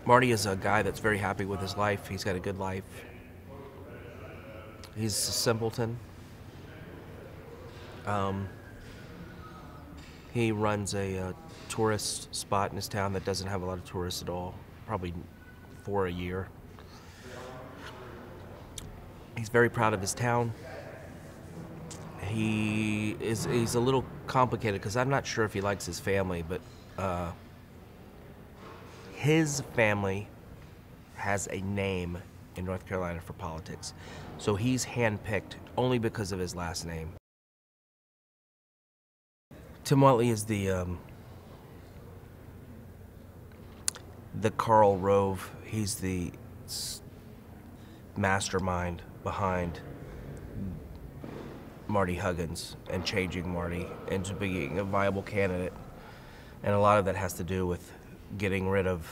Marty is a guy that's very happy with his life. He's got a good life. He's a simpleton. Um, he runs a tourist spot in his town that doesn't have a lot of tourists at all, probably 4 a year. He's very proud of his town. He's a little complicated because I'm not sure if he likes his family, but his family has a name in North Carolina for politics. So he's handpicked only because of his last name. Tim Watley is the Karl Rove. He's the mastermind behind Marty Huggins and changing Marty into being a viable candidate. And a lot of that has to do with getting rid of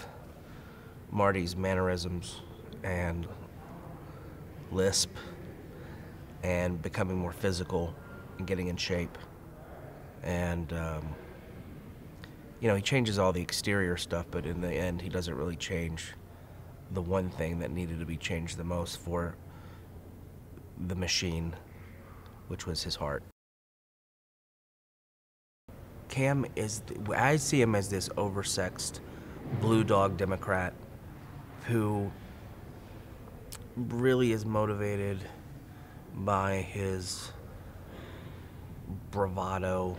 Marty's mannerisms and lisp and becoming more physical and getting in shape. And, he changes all the exterior stuff, but in the end, he doesn't really change the one thing that needed to be changed the most for the machine, which was his heart. Cam I see him as this oversexed blue dog Democrat who really is motivated by his bravado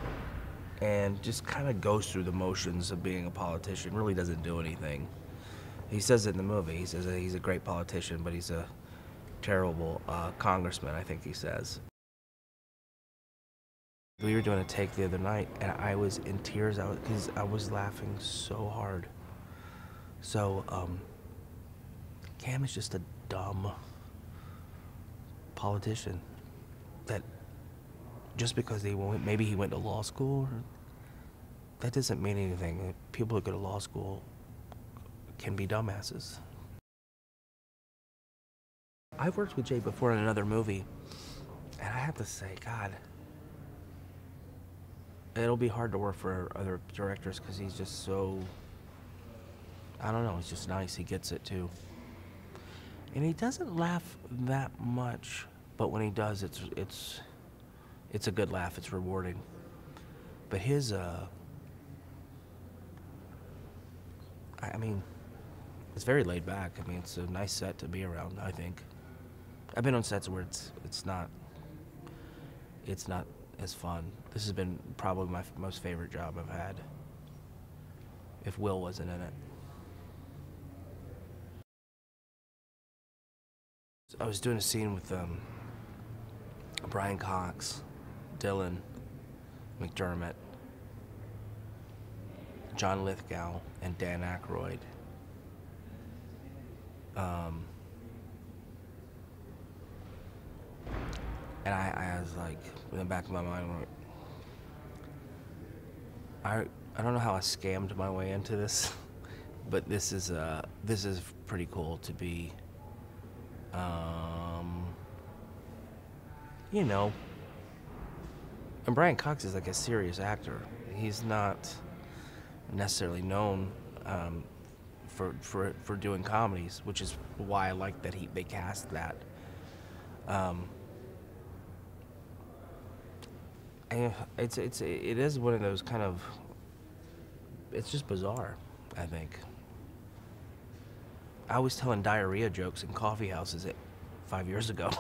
and just kind of goes through the motions of being a politician, really doesn't do anything. He says it in the movie. He says that he's a great politician, but he's a terrible congressman, I think he says. We were doing a take the other night, and I was in tears because I was laughing so hard. So, Cam is just a dumb politician that just because maybe he went to law school, that doesn't mean anything. People who go to law school can be dumbasses. I've worked with Jay before in another movie, and I have to say, God, it'll be hard to work for other directors because he's just so, I don't know, he's just nice. He gets it too. And he doesn't laugh that much, but when he does, it's a good laugh. It's rewarding. But his, it's very laid back. I mean, it's a nice set to be around, I think. I've been on sets where it's not as fun. This has been probably my most favorite job I've had, if Will wasn't in it. I was doing a scene with Brian Cox, Dylan McDermott, John Lithgow, and Dan Aykroyd. And I was like, in the back of my mind, I don't know how I scammed my way into this, but this is pretty cool to be, and Brian Cox is like a serious actor. He's not necessarily known for doing comedies, which is why I like that they cast that. And it is one of those kind of, it's just bizarre, I think. I was telling diarrhea jokes in coffee houses 5 years ago.